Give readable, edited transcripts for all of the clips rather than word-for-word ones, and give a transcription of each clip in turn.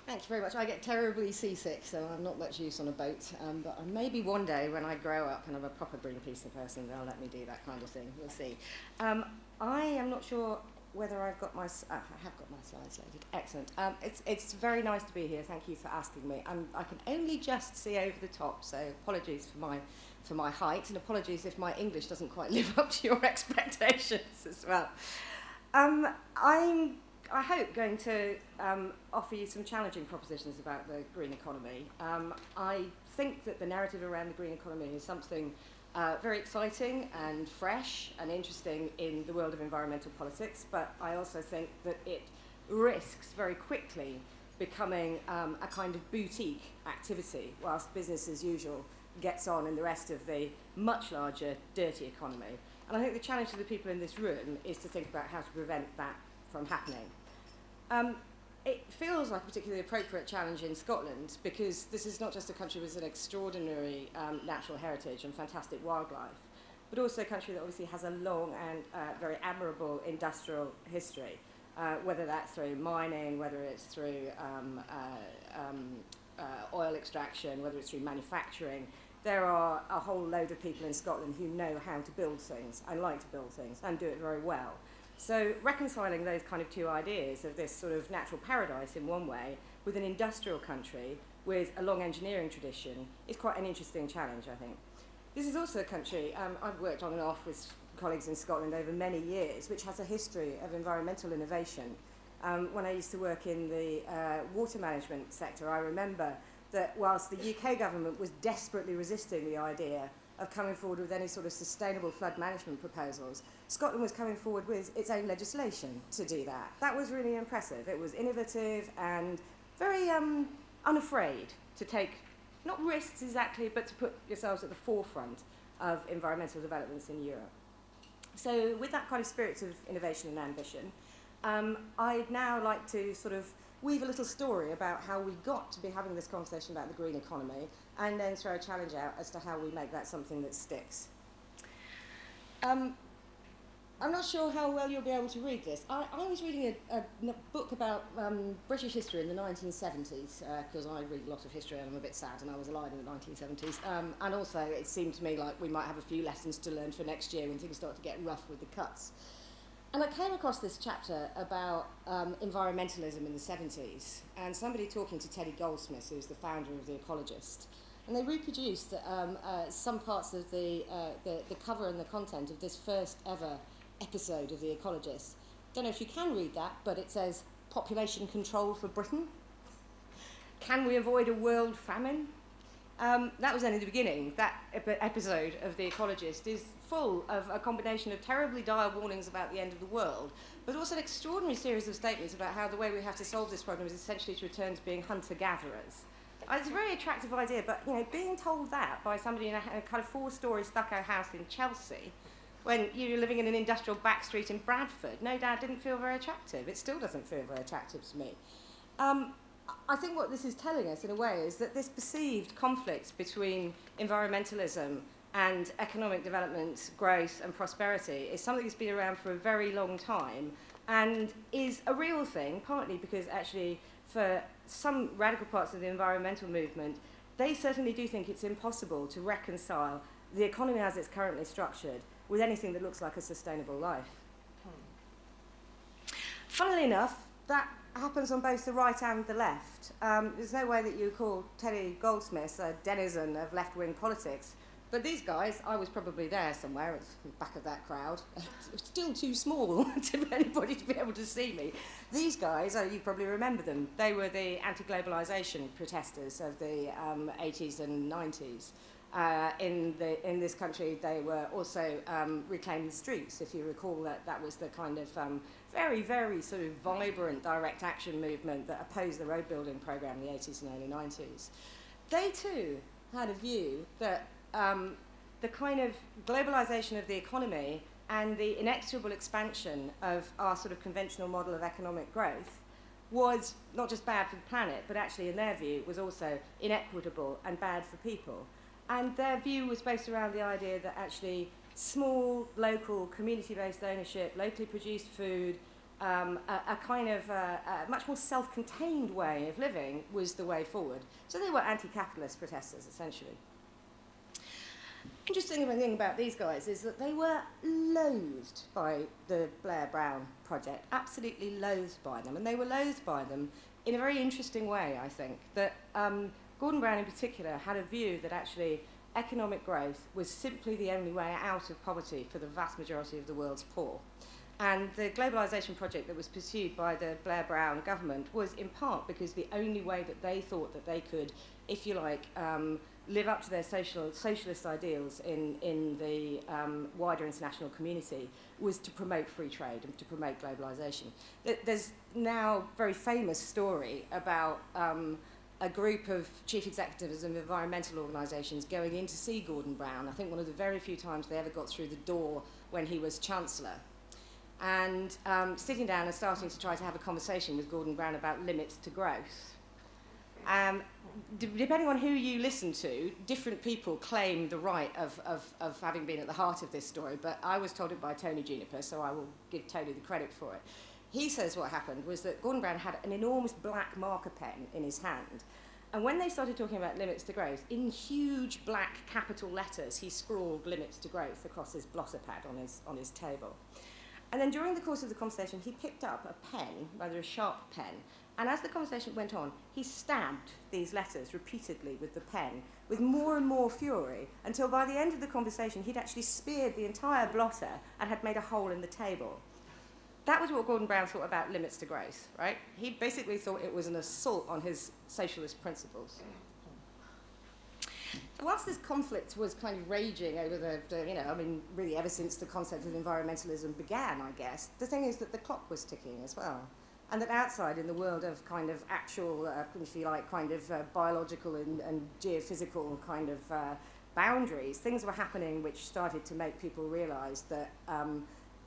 Thank you very much. I get terribly seasick, so I'm not much use on a boat. But maybe one day when I grow up and I'm a proper Greenpeace person, they'll let me do that kind of thing. We'll see. I am not sure whether I've got my... I have got my slides loaded. Excellent. It's very nice to be here. Thank you for asking me. I can only just see over the top, so apologies for my height, and apologies if my English doesn't quite live up to your expectations as well. I hope, going to offer you some challenging propositions about the green economy. I think that the narrative around the green economy is something very exciting and fresh and interesting in the world of environmental politics, but I also think that it risks very quickly becoming a kind of boutique activity, whilst business as usual gets on in the rest of the much larger, dirty economy. And I think the challenge to the people in this room is to think about how to prevent that from happening. It feels like a particularly appropriate challenge in Scotland because this is not just a country with an extraordinary natural heritage and fantastic wildlife, but also a country that obviously has a long and very admirable industrial history, whether that's through mining, whether it's through oil extraction, whether it's through manufacturing. There are a whole load of people in Scotland who know how to build things and like to build things and do it very well. So reconciling those kind of two ideas of this sort of natural paradise in one way with an industrial country with a long engineering tradition is quite an interesting challenge, I think. This is also a country I've worked on and off with colleagues in Scotland over many years, which has a history of environmental innovation. When I used to work in the water management sector, I remember that whilst the UK government was desperately resisting the idea of coming forward with any sort of sustainable flood management proposals, Scotland was coming forward with its own legislation to do that. That was really impressive. It was innovative and very unafraid to take, not risks exactly, but to put yourselves at the forefront of environmental developments in Europe. So with that kind of spirit of innovation and ambition, I'd now like to sort of weave a little story about how we got to be having this conversation about the green economy, and then throw a challenge out as to how we make that something that sticks. I'm not sure how well you'll be able to read this. I was reading a book about British history in the 1970s, because I read a lot of history and I'm a bit sad, and I was alive in the 1970s. And also it seemed to me like we might have a few lessons to learn for next year when things start to get rough with the cuts. And I came across this chapter about environmentalism in the 70s, and somebody talking to Teddy Goldsmith, who's the founder of The Ecologist, and they reproduced some parts of the cover and the content of this first ever episode of The Ecologist. Don't know if you can read that, but it says, "Population control for Britain? Can we avoid a world famine?" That was only the beginning. That episode of The Ecologist is full of a combination of terribly dire warnings about the end of the world, but also an extraordinary series of statements about how the way we have to solve this problem is essentially to return to being hunter-gatherers. It's a very attractive idea, but being told that by somebody in a kind of 4-storey stucco house in Chelsea, when you're living in an industrial back street in Bradford, no doubt didn't feel very attractive. It still doesn't feel very attractive to me. I think what this is telling us, in a way, is that this perceived conflict between environmentalism and economic development, growth and prosperity is something that's been around for a very long time and is a real thing, partly because actually for some radical parts of the environmental movement, they certainly do think it's impossible to reconcile the economy as it's currently structured with anything that looks like a sustainable life. Funnily enough, that happens on both the right and the left. There's no way that you call Teddy Goldsmith a denizen of left-wing politics, but these guys, I was probably there somewhere at the back of that crowd, still too small for anybody to be able to see me. These guys, you probably remember them, they were the anti-globalisation protesters of the 80s and 90s. In this country, they were also reclaiming the streets. If you recall, that was the kind of very, very sort of vibrant direct action movement that opposed the road building programme in the 80s and early 90s. They too had a view that the kind of globalisation of the economy and the inexorable expansion of our sort of conventional model of economic growth was not just bad for the planet, but actually, in their view, was also inequitable and bad for people. And their view was based around the idea that actually small, local, community-based ownership, locally produced food, a kind of a much more self-contained way of living was the way forward. So they were anti-capitalist protesters, essentially. Interesting thing about these guys is that they were loathed by the Blair-Brown project, absolutely loathed by them, and they were loathed by them in a very interesting way, I think, that Gordon Brown in particular had a view that actually economic growth was simply the only way out of poverty for the vast majority of the world's poor. And the globalisation project that was pursued by the Blair-Brown government was in part because the only way that they thought that they could, if you like, live up to their socialist ideals in the wider international community was to promote free trade and to promote globalisation. There's now a very famous story about a group of chief executives of environmental organisations going in to see Gordon Brown. I think one of the very few times they ever got through the door when he was Chancellor. And sitting down and starting to try to have a conversation with Gordon Brown about limits to growth. Depending on who you listen to, different people claim the right of having been at the heart of this story, but I was told it by Tony Juniper, so I will give Tony the credit for it. He says what happened was that Gordon Brown had an enormous black marker pen in his hand, and when they started talking about limits to growth, in huge black capital letters, he scrawled limits to growth across his blotter pad on his table. And then during the course of the conversation, he picked up a pen, rather a sharp pen, and as the conversation went on, he stabbed these letters repeatedly with the pen, with more and more fury, until by the end of the conversation, he'd actually speared the entire blotter and had made a hole in the table. That was what Gordon Brown thought about limits to growth, right? He basically thought it was an assault on his socialist principles. So whilst this conflict was kind of raging over really ever since the concept of environmentalism began, I guess, the thing is that the clock was ticking as well. And that outside in the world of kind of actual, if you like, kind of biological and geophysical kind of boundaries, things were happening which started to make people realise that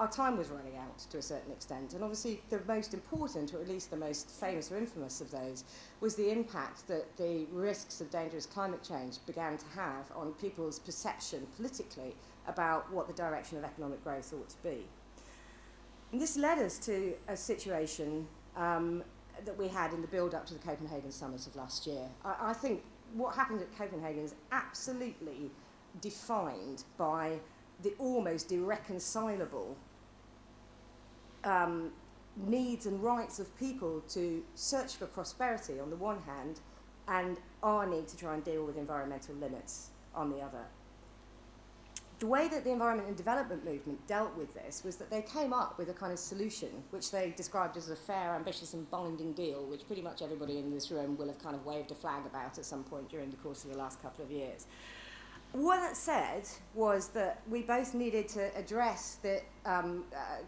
our time was running out to a certain extent. And obviously the most important, or at least the most famous or infamous of those, was the impact that the risks of dangerous climate change began to have on people's perception politically about what the direction of economic growth ought to be. And this led us to a situation that we had in the build-up to the Copenhagen summit of last year. I think what happened at Copenhagen is absolutely defined by the almost irreconcilable needs and rights of people to search for prosperity on the one hand, and our need to try and deal with environmental limits on the other. The way that the environment and development movement dealt with this was that they came up with a kind of solution which they described as a fair, ambitious and binding deal, which pretty much everybody in this room will have kind of waved a flag about at some point during the course of the last couple of years. What that said was that we both needed to address the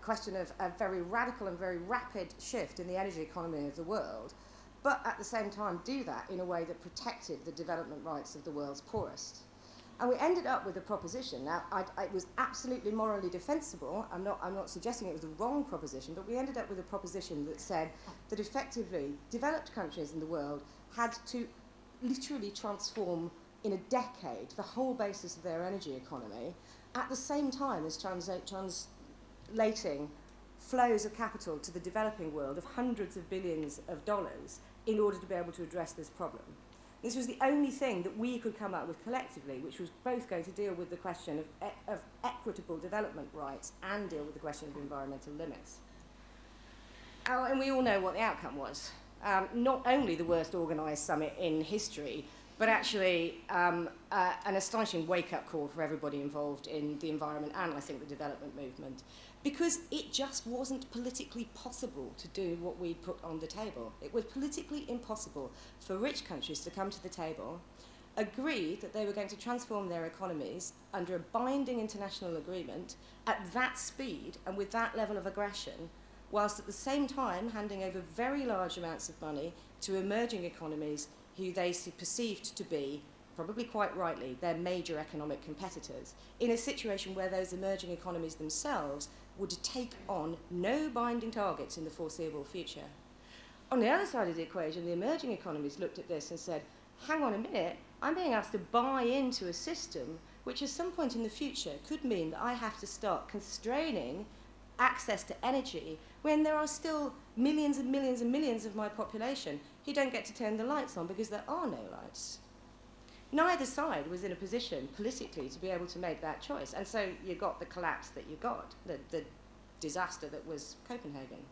question of a very radical and very rapid shift in the energy economy of the world, but at the same time do that in a way that protected the development rights of the world's poorest. And we ended up with a proposition. Now, it was absolutely morally defensible. I'm not suggesting it was the wrong proposition, but we ended up with a proposition that said that effectively developed countries in the world had to literally transform in a decade the whole basis of their energy economy at the same time as translating flows of capital to the developing world of hundreds of billions of dollars in order to be able to address this problem. This was the only thing that we could come up with collectively, which was both going to deal with the question of equitable development rights and deal with the question of environmental limits. And we all know what the outcome was. Not only the worst organised summit in history, but actually an astonishing wake-up call for everybody involved in the environment and, I think, the development movement, because it just wasn't politically possible to do what we put on the table. It was politically impossible for rich countries to come to the table, agree that they were going to transform their economies under a binding international agreement at that speed and with that level of aggression, whilst at the same time handing over very large amounts of money to emerging economies who they perceived to be, probably quite rightly, their major economic competitors, in a situation where those emerging economies themselves would take on no binding targets in the foreseeable future. On the other side of the equation, the emerging economies looked at this and said, hang on a minute, I'm being asked to buy into a system which at some point in the future could mean that I have to start constraining access to energy when there are still millions and millions and millions of my population who don't get to turn the lights on because there are no lights. Neither side was in a position politically to be able to make that choice. And so you got the collapse that you got, the disaster that was Copenhagen.